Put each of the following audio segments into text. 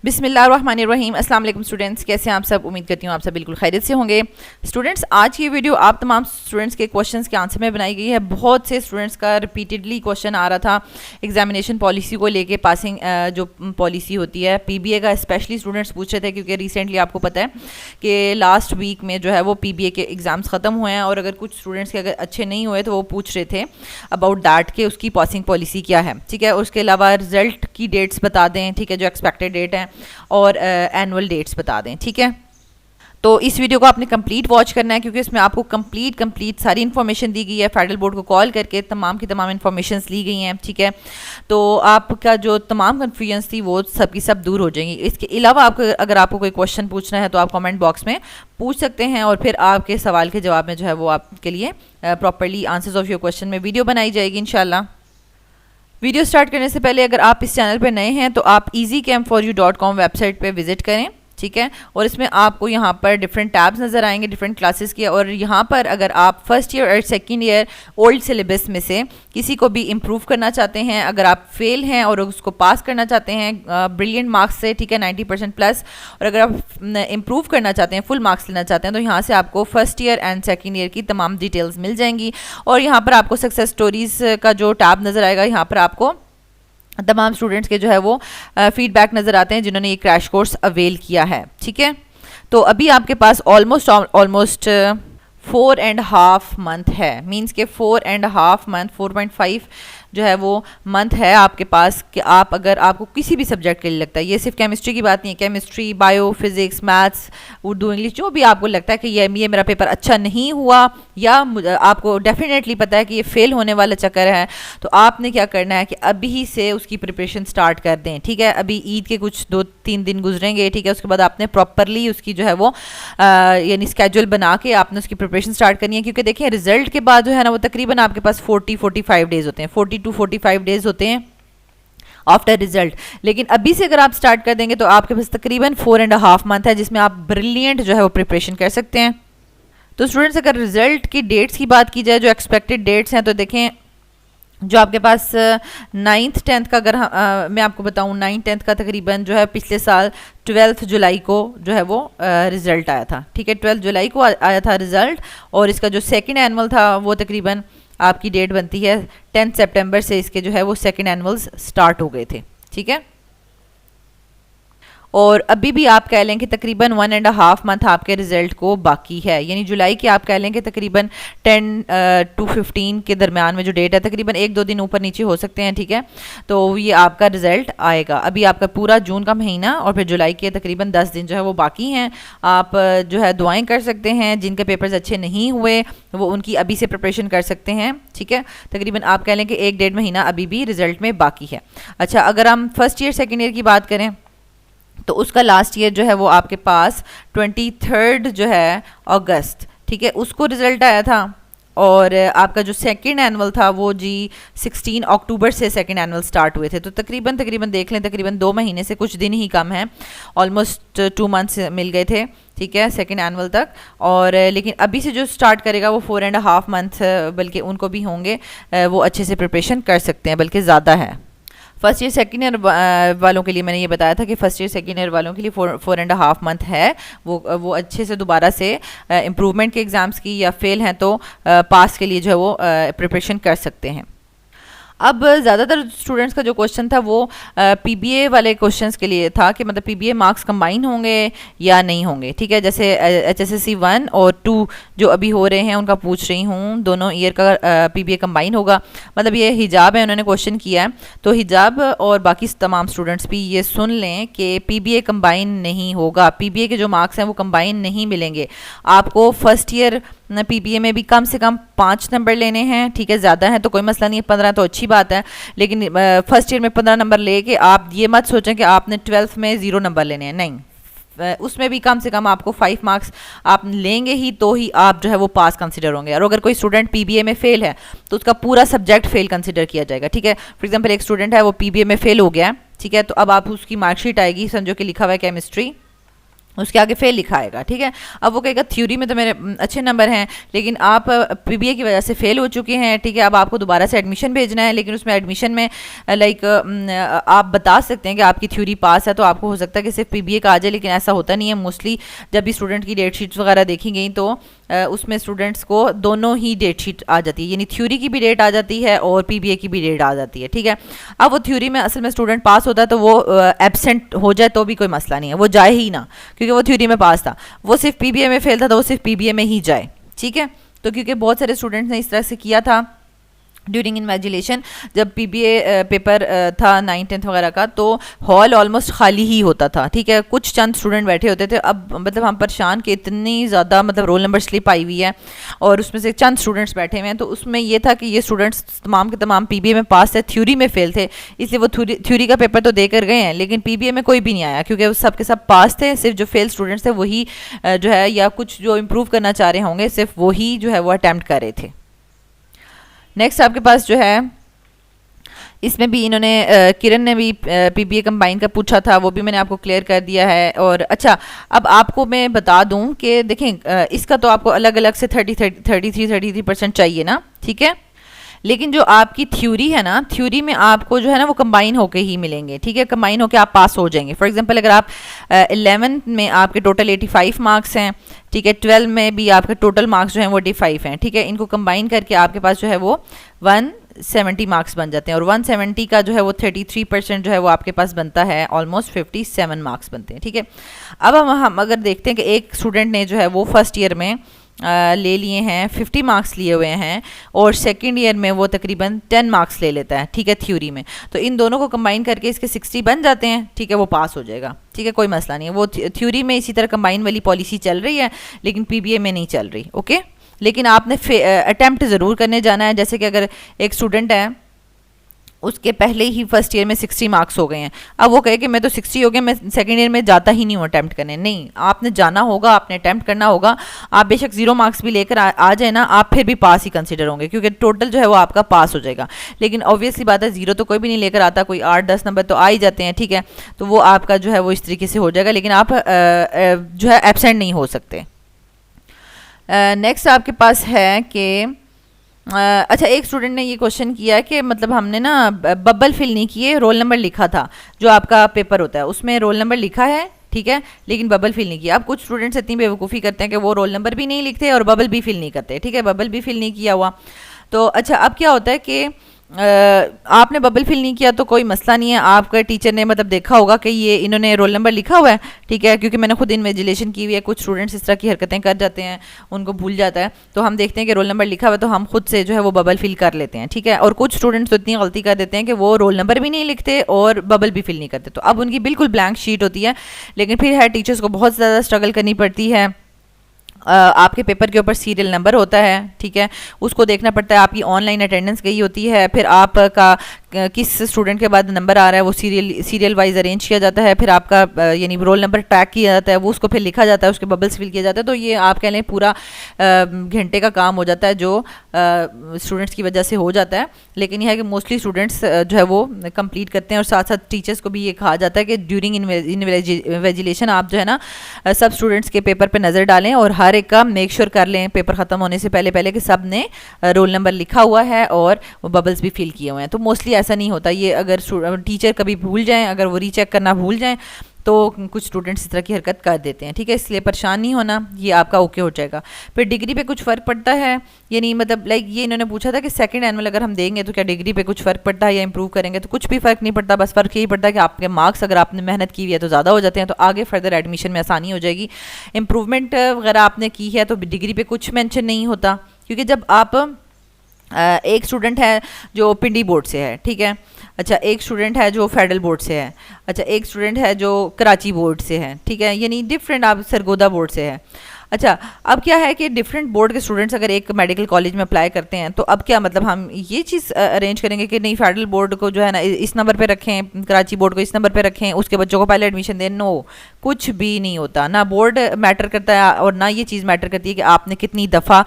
बिस्मिल्लाहिर्रहमानिर्रहीम। अस्सलाम वालेकुम स्टूडेंट्स, कैसे हैं आप सब? उम्मीद करती हूँ आप सब बिल्कुल खैरियत से होंगे। स्टूडेंट्स, आज की वीडियो आप तमाम स्टूडेंट्स के क्वेश्चंस के आंसर में बनाई गई है। बहुत से स्टूडेंट्स का रिपीटेडली क्वेश्चन आ रहा था एग्जामिनेशन पॉलिसी को लेके, पासिंग जो पॉलिसी होती है पीबीए का, स्पेशली स्टूडेंट्स पूछ रहे थे क्योंकि रिसेंटली आपको पता है कि लास्ट वीक में जो है वो पीबीए के एग्ज़ाम्स ख़त्म हुए हैं, और अगर कुछ स्टूडेंट्स के अगर अच्छे नहीं हुए तो वो पूछ रहे थे अबाउट दैट के उसकी पासिंग पॉलिसी क्या है। ठीक है, उसके अलावा रिजल्ट की डेट्स बता दें, ठीक है, जो एक्सपेक्टेड डेट है, और एनुअल डेट्स बता दें। ठीक है, तो इस वीडियो को आपने कंप्लीट वॉच करना है क्योंकि इसमें आपको कंप्लीट सारी इन्फॉर्मेशन दी गई है। फेडरल बोर्ड को कॉल करके तमाम की तमाम इन्फॉर्मेशन ली गई हैं। ठीक है, तो आपका जो तमाम कन्फ्यूजन्स थी वो सब की सब दूर हो जाएंगी। इसके अलावा आपको अगर आपको कोई क्वेश्चन पूछना है तो आप कमेंट बॉक्स में पूछ सकते हैं, और फिर आपके सवाल के जवाब में जो है वो आपके लिए properly answers of your question में वीडियो बनाई जाएगी इंशाल्लाह। वीडियो स्टार्ट करने से पहले अगर आप इस चैनल पर नए हैं तो आप easycam4u.com वेबसाइट पे विजिट करें। ठीक है, और इसमें आपको यहाँ पर डिफरेंट टैब्स नज़र आएंगे डिफरेंट क्लासेस के, और यहाँ पर अगर आप फर्स्ट ईयर और सेकंड ईयर ओल्ड सिलेबस में से किसी को भी इम्प्रूव करना चाहते हैं, अगर आप फेल हैं और उसको पास करना चाहते हैं ब्रिलियंट मार्क्स से, ठीक है, 90% प्लस, और अगर आप इम्प्रूव करना चाहते हैं, फुल मार्क्स लेना चाहते हैं, तो यहाँ से आपको first year and second year की तमाम डिटेल्स मिल जाएंगी। और यहाँ पर आपको सक्सेस स्टोरीज़ का जो टैब नज़र आएगा, यहाँ पर आपको तमाम स्टूडेंट्स के जो है वो फीडबैक नज़र आते हैं जिन्होंने ये क्रैश कोर्स अवेल किया है। ठीक है, तो अभी आपके पास ऑलमोस्ट 4.5 मंथ है, मींस के 4.5 मंथ, 4.5 जो है वो मंथ है आपके पास कि आप अगर आपको किसी भी सब्जेक्ट के लिए लगता है, ये सिर्फ केमिस्ट्री की बात नहीं है, chemistry, bio, physics, maths, Urdu, English, जो भी आपको लगता है कि ये मेरा पेपर अच्छा नहीं हुआ, या आपको डेफिनेटली पता है कि ये फेल होने वाला चक्कर है, तो आपने क्या करना है कि अभी से उसकी प्रिपरेशन स्टार्ट कर दें। ठीक है, अभी ईद के कुछ 2-3 दिन गुजरेंगे, ठीक है, उसके बाद आपने प्रॉपरली उसकी जो है वो यानी स्केड्यूल बना के आपने उसकी प्रिपरेशन स्टार्ट करनी है, क्योंकि देखिए रिजल्ट के बाद जो है ना वो तकरीबन आपके पास 40-45 डेज होते हैं, 40 to 45 डेज होते हैं आफ्टर रिजल्ट। लेकिन अभी से अगर आप स्टार्ट कर देंगे तो आपके पास तकरीबन 4.5 मंथ है जिसमें आप ब्रिलियंट जो है वो प्रिपरेशन कर सकते हैं। तो स्टूडेंट्स, अगर रिजल्ट की डेट्स की बात की जाए, जो एक्सपेक्टेड डेट्स हैं, तो देखें जो आपके पास 9th 10th का, अगर मैं आपको बताऊं 9th 10th का तकरीबन जो है पिछले साल 12 जुलाई को जो है वो रिज़ल्ट आया था। ठीक है, 12 जुलाई को आया था रिज़ल्ट, और इसका जो सेकंड एनुअल था वो तकरीबन आपकी डेट बनती है 10 सितंबर से, इसके जो है वो सेकंड एनुअल्स स्टार्ट हो गए थे। ठीक है, और अभी भी आप कह लें कि तकरीबन 1.5 मंथ आपके रिज़ल्ट को बाकी है, यानी जुलाई की आप कह लें कि तकरीबन 10 to 15 के दरमियान में जो डेट है, तकरीबन 1-2 दिन ऊपर नीचे हो सकते हैं। ठीक है, तो ये आपका रिज़ल्ट आएगा। अभी आपका पूरा जून का महीना और फिर जुलाई के तकरीबन 10 दिन जो है वो बाकी हैं। आप जो है दुआएं कर सकते हैं, जिनके पेपर्स अच्छे नहीं हुए वो उनकी अभी से प्रिपरेशन कर सकते हैं। ठीक है, तकरीबन आप कह लें कि 1-1.5 महीना अभी भी रिज़ल्ट में बाकी है। अच्छा, अगर हम फर्स्ट ईयर सेकेंड ईयर की बात करें तो उसका लास्ट ईयर जो है वो आपके पास 23 जो है अगस्त, ठीक है, उसको रिज़ल्ट आया था, और आपका जो सेकंड एनुअल था वो जी 16 अक्टूबर से सेकंड एनुअल स्टार्ट हुए थे। तो तकरीबन देख लें तकरीबन 2 महीने से कुछ दिन ही कम है, ऑलमोस्ट 2 मंथ्स मिल गए थे। ठीक है, सेकंड एनुअल तक, और लेकिन अभी से जो स्टार्ट करेगा वो 4.5 मंथ बल्कि उनको भी होंगे, वो अच्छे से प्रिपरेशन कर सकते हैं, बल्कि ज़्यादा है। फर्स्ट ईयर सेकेंड ईयर वालों के लिए मैंने ये बताया था कि फर्स्ट ईयर सेकेंड ईयर वालों के लिए 4.5 मंथ है, वो अच्छे से दोबारा से इम्प्रूवमेंट के एग्ज़ाम्स की, या फेल हैं तो पास के लिए जो है वो प्रिपरेशन कर सकते हैं। अब ज़्यादातर स्टूडेंट्स का जो क्वेश्चन था वो पीबीए वाले क्वेश्चंस के लिए था कि मतलब पीबीए मार्क्स कंबाइन होंगे या नहीं होंगे। ठीक है, जैसे एचएसएससी 1 और 2 जो अभी हो रहे हैं उनका पूछ रही हूँ, दोनों ईयर का पीबीए कंबाइन होगा। मतलब ये हिजाब है, उन्होंने क्वेश्चन किया है, तो हिजाब और बाकी तमाम स्टूडेंट्स भी ये सुन लें कि पीबीए कंबाइन नहीं होगा। पीबीए के जो मार्क्स हैं वो कंबाइन नहीं मिलेंगे आपको। फर्स्ट ईयर पीबीए में भी कम से कम 5 नंबर लेने हैं। ठीक है, ज़्यादा है तो कोई मसला नहीं है, 15 तो अच्छी बात है, लेकिन फर्स्ट ईयर में 15 नंबर लेके आप ये मत सोचें कि आपने 12th में 0 नंबर लेने हैं, नहीं, उसमें भी कम से कम आपको 5 मार्क्स आप लेंगे ही तो ही आप जो है वो पास कंसिडर होंगे। और अगर कोई स्टूडेंट पीबीए में फेल है तो उसका पूरा सब्जेक्ट फेल कंसिडर किया जाएगा। ठीक है, फॉर एग्जांपल एक स्टूडेंट है वो पीबीए में फेल हो गया है, ठीक है, तो अब आप उसकी मार्कशीट आएगी, समझो कि लिखा हुआ है केमिस्ट्री, उसके आगे फेल लिखा आएगा, ठीक है। अब वो कहेगा थ्योरी में तो मेरे अच्छे नंबर हैं, लेकिन आप पीबीए की वजह से फेल हो चुके हैं, ठीक है। अब आपको दोबारा से एडमिशन भेजना है, लेकिन उसमें एडमिशन में लाइक आप बता सकते हैं कि आपकी थ्योरी पास है, तो आपको हो सकता है कि सिर्फ पीबीए का आ जाए, लेकिन ऐसा होता नहीं है। मोस्टली जब भी स्टूडेंट की डेट शीट्स वगैरह देखी गई तो उसमें स्टूडेंट्स को दोनों ही डेट शीट आ जाती है, यानी थ्योरी की भी डेट आ जाती है और पीबीए की भी डेट आ जाती है, ठीक है। अब वो थ्योरी में असल में स्टूडेंट पास होता है तो वो एब्सेंट हो जाए तो भी कोई मसला नहीं है, वो जाए ही ना, क्योंकि वो थ्योरी में पास था। वो सिर्फ पीबीए में फेल था तो वो सिर्फ पीबीए में ही जाए, ठीक है। तो क्योंकि बहुत सारे स्टूडेंट्स ने इस तरह से किया था ड्यूरिंग इन्वेजिलेशन, जब पीबीए पेपर था 9th 10th वगैरह का, तो हॉल ऑलमोस्ट खाली ही होता था, ठीक है। कुछ चंद स्टूडेंट बैठे होते थे। अब मतलब हम परेशान कि इतनी ज़्यादा मतलब रोल नंबर स्लिप आई हुई है और उसमें से चंद स्टूडेंट्स बैठे हुए हैं, तो उसमें ये था कि ये स्टूडेंट्स तमाम के तमाम पीबीए में पास थे, थ्योरी में फेल थे, इसलिए वो थ्योरी का पेपर तो देकर गए हैं, लेकिन पीबीए में कोई भी नहीं आया, क्योंकि सब के सब पास थे। सिर्फ जो फेल स्टूडेंट्स थे वही जो है, या कुछ जो इम्प्रूव करना चाह रहे होंगे, सिर्फ वही जो है वो अटैम्प्ट कर रहे थे। नेक्स्ट आपके पास जो है, इसमें भी इन्होंने किरण ने भी पीबीए कंबाइन का पूछा था, वो भी मैंने आपको क्लियर कर दिया है। और अच्छा, अब आपको मैं बता दूं कि देखें इसका तो आपको अलग अलग से 33% चाहिए ना, ठीक है। लेकिन जो आपकी थ्योरी है ना, थ्योरी में आपको जो है ना वो कंबाइन होके ही मिलेंगे, ठीक है। कंबाइन होके आप पास हो जाएंगे। फॉर एग्जांपल अगर आप 11th में आपके टोटल 85 मार्क्स हैं, ठीक है, 12 में भी आपके टोटल मार्क्स जो हैं वो 85 हैं, ठीक है। इनको कंबाइन करके आपके पास जो है वो 170 मार्क्स बन जाते हैं, और 170 का जो है वो 33% जो है वो आपके पास बनता है, ऑलमोस्ट 57 मार्क्स बनते हैं, ठीक है। अब हम अगर देखते हैं कि एक स्टूडेंट ने जो है वो फर्स्ट ईयर में ले लिए हैं 50 मार्क्स लिए हुए हैं, और सेकंड ईयर में वो तकरीबन 10 मार्क्स ले लेता है, ठीक है, थ्योरी में, तो इन दोनों को कंबाइन करके इसके 60 बन जाते हैं, ठीक है, वो पास हो जाएगा, ठीक है, कोई मसला नहीं है। वो थ्योरी में इसी तरह कंबाइन वाली पॉलिसी चल रही है, लेकिन पीबीए में नहीं चल रही, ओके। लेकिन आपने अटैम्प्ट ज़रूर करने जाना है। जैसे कि अगर एक स्टूडेंट है, उसके पहले ही फर्स्ट ईयर में 60 मार्क्स हो गए हैं, अब वो कहे कि मैं तो 60 हो गए, मैं सेकंड ईयर में जाता ही नहीं हूँ अटैम्प्ट करने, नहीं, आपने जाना होगा, आपने अटैम्प्ट करना होगा। आप बेशक 0 मार्क्स भी लेकर आ जाए ना, आप फिर भी पास ही कंसिडर होंगे, क्योंकि टोटल जो है वो आपका पास हो जाएगा। लेकिन ऑब्वियसली बात है, 0 तो कोई भी नहीं लेकर आता, कोई 8-10 नंबर तो आ ही जाते हैं, ठीक है, तो वो आपका जो है वो इस तरीके से हो जाएगा, लेकिन आप जो है एब्सेंट नहीं हो सकते। नेक्स्ट आपके पास है कि अच्छा, एक स्टूडेंट ने ये क्वेश्चन किया कि मतलब हमने ना बबल फिल नहीं किए, रोल नंबर लिखा था, जो आपका पेपर होता है उसमें रोल नंबर लिखा है, ठीक है, लेकिन बबल फिल नहीं किया। अब कुछ स्टूडेंट्स इतनी बेवकूफ़ी करते हैं कि वो रोल नंबर भी नहीं लिखते और बबल भी फिल नहीं करते, ठीक है, बबल भी फिल नहीं किया हुआ। तो अच्छा, अब क्या होता है कि आपने बबल फिल नहीं किया तो कोई मसला नहीं है, आपका टीचर ने मतलब देखा होगा कि ये इन्होंने रोल नंबर लिखा हुआ है, ठीक है, क्योंकि मैंने खुद इन्वेजिलेशन की हुई है। कुछ स्टूडेंट्स इस तरह की हरकतें कर जाते हैं, उनको भूल जाता है, तो हम देखते हैं कि रोल नंबर लिखा हुआ है तो हम खुद से जो है वो बबल फिल कर लेते हैं, ठीक है। और कुछ स्टूडेंट्स तो इतनी गलती कर देते हैं कि वो रोल नंबर भी नहीं लिखते और बबल भी फिल नहीं करते, तो अब उनकी बिल्कुल ब्लैंक शीट होती है। लेकिन फिर है टीचर्स को बहुत ज़्यादा स्ट्रगल करनी पड़ती है। आपके पेपर के ऊपर सीरियल नंबर होता है, ठीक है, उसको देखना पड़ता है, आपकी ऑनलाइन अटेंडेंस गई होती है, फिर आपका किस स्टूडेंट के बाद नंबर आ रहा है वो सीरियल वाइज अरेंज किया जाता है, फिर आपका यानी रोल नंबर टैग किया जाता है, वो उसको फिर लिखा जाता है, उसके बबल्स फिल किए जाते हैं। तो ये आप कह लें पूरा घंटे का काम हो जाता है, जो स्टूडेंट्स की वजह से हो जाता है। लेकिन यह है कि मोस्टली स्टूडेंट्स जो है वो कंप्लीट करते हैं, और साथ साथ टीचर्स को भी ये कहा जाता है कि ड्यूरिंग इन्वेजिलेशन आप जो है ना सब स्टूडेंट्स के पेपर पर नज़र डालें और हर एक का मेक श्योर कर लें पेपर ख़त्म होने से पहले कि सब ने रोल नंबर लिखा हुआ है और वो बबल्स भी फिल किए हुए हैं। तो मोस्टली ऐसा नहीं होता, ये अगर टीचर कभी भूल जाएं, अगर वो रीचेक करना भूल जाएं तो कुछ स्टूडेंट्स इस तरह की हरकत कर देते हैं, ठीक है, इसलिए परेशान नहीं होना, ये आपका ओके हो जाएगा। फिर डिग्री पे कुछ फ़र्क पड़ता है, यानी मतलब लाइक ये इन्होंने पूछा था कि सेकंड एनुअल अगर हम देंगे तो क्या डिग्री पे कुछ फ़र्क पड़ता है या इंप्रूव करेंगे, तो कुछ भी फ़र्क नहीं पड़ता, बस फ़र्क यही पड़ता है कि आपके मार्क्स अगर आपने मेहनत की हुई है तो ज़्यादा हो जाते हैं, तो आगे फर्दर एडमिशन में आसानी हो जाएगी। इंप्रूवमेंट वगैरह आपने की है तो डिग्री पे कुछ मेंशन नहीं होता, क्योंकि जब आप एक स्टूडेंट है जो पिंडी बोर्ड से है, ठीक है, अच्छा, एक स्टूडेंट है जो फेडरल बोर्ड से है, अच्छा, एक स्टूडेंट है जो कराची बोर्ड से है, ठीक है, यानी डिफरेंट, आप सरगोदा बोर्ड से है। अच्छा, अब क्या है कि डिफरेंट बोर्ड के स्टूडेंट्स अगर एक मेडिकल कॉलेज में अप्लाई करते हैं तो अब क्या मतलब हम ये चीज़ अरेंज करेंगे कि नहीं फेडरल बोर्ड को जो है ना इस नंबर पे रखें, कराची बोर्ड को इस नंबर पे रखें, उसके बच्चों को पहले एडमिशन दें, नो, कुछ भी नहीं होता, ना बोर्ड मैटर करता है और ना ये चीज़ मैटर करती है कि आपने कितनी दफ़ा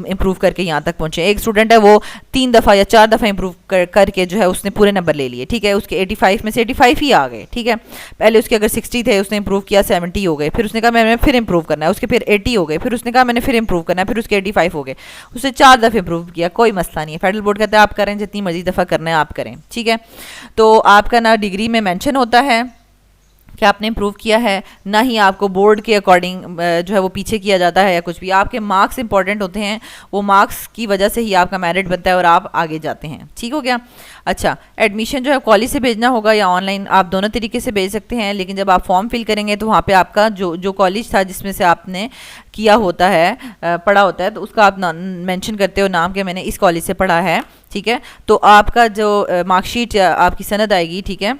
इम्प्रूव करके यहाँ तक पहुँचे। एक स्टूडेंट है वो 3 दफ़ा या 4 दफ़ा इम्प्रूव करके जो है उसने पूरे नंबर ले लिए, ठीक है, उसके 85 में से 85 ही आ गए, ठीक है। पहले उसके अगर 60 थे, उसने इम्प्रूव किया 70 हो गए, फिर उसने कहा मैंने फिर इम्प्रूव करना है, उसके फिर 80 हो गए, फिर उसने कहा मैंने फिर इम्प्रूव करना है, फिर उसके 85 हो गए, उसने 4 दफ़े इम्प्रूव किया, कोई मसला नहीं है। फेडरल बोर्ड कहता है आप करें, जितनी मर्जी दफ़ा करना है आप करें, ठीक है। तो आपका ना डिग्री में मेंशन होता है कि आपने इम्प्रूव किया है, ना ही आपको बोर्ड के अकॉर्डिंग जो है वो पीछे किया जाता है या कुछ भी। आपके मार्क्स इंपॉर्टेंट होते हैं, वो मार्क्स की वजह से ही आपका मेरिट बनता है और आप आगे जाते हैं, ठीक हो गया। अच्छा, एडमिशन जो है कॉलेज से भेजना होगा या ऑनलाइन, आप दोनों तरीके से भेज सकते हैं, लेकिन जब आप फॉर्म फिल करेंगे तो वहाँ पे आपका जो कॉलेज था जिसमें से आपने किया होता है, पढ़ा होता है, तो उसका आप मेंशन करते हो नाम के मैंने इस कॉलेज से पढ़ा है, ठीक है। तो आपका जो मार्कशीट या आपकी सनद आएगी, ठीक है,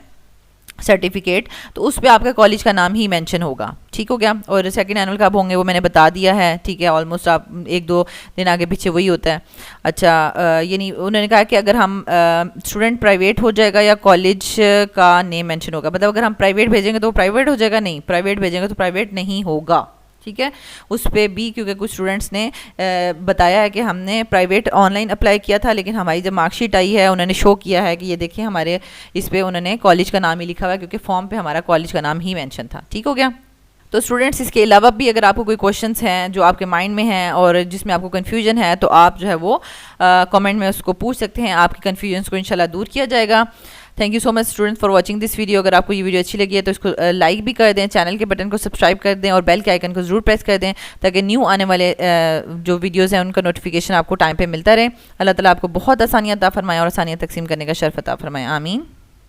सर्टिफिकेट, तो उस पर आपका कॉलेज का नाम ही मेंशन होगा, ठीक हो गया। और सेकंड एनुअल कब होंगे वो मैंने बता दिया है, ठीक है, ऑलमोस्ट आप 1-2 दिन आगे पीछे वही होता है। अच्छा, ये नहीं, उन्होंने कहा कि अगर हम स्टूडेंट प्राइवेट हो जाएगा या कॉलेज का नेम मेंशन होगा, मतलब अगर हम प्राइवेट भेजेंगे तो प्राइवेट हो जाएगा, नहीं प्राइवेट भेजेंगे तो प्राइवेट नहीं होगा, ठीक है। उस पर भी क्योंकि कुछ स्टूडेंट्स ने बताया है कि हमने प्राइवेट ऑनलाइन अप्लाई किया था, लेकिन हमारी जब मार्कशीट आई है उन्होंने शो किया है कि ये देखिए हमारे इस पे उन्होंने कॉलेज का नाम ही लिखा हुआ है, क्योंकि फॉर्म पे हमारा कॉलेज का नाम ही मेंशन था, ठीक हो गया। तो स्टूडेंट्स, इसके अलावा भी अगर आपको कोई क्वेश्चंस हैं जो आपके माइंड में हैं और जिसमें आपको कन्फ्यूजन है, तो आप जो है वो कमेंट में उसको पूछ सकते हैं, आपके कन्फ्यूजन को इंशाल्लाह दूर किया जाएगा। Thank you so much students for watching this video. अगर आपको ये वीडियो अच्छी लगी है तो इसको लाइक भी कर दें, चैनल के बटन को सब्सक्राइब कर दें और बेल के आइकन को ज़रूर प्रेस कर दें, ताकि न्यू आने वाले जो वीडियोज़ हैं उनका नोटिफिकेशन आपको टाइम पे मिलता रहे। अल्लाह ताला आपको बहुत आसानियाँ अता फरमाएं और आसानियाँ तकसीम करने का शर्फ अता फरमाएं। आमीन।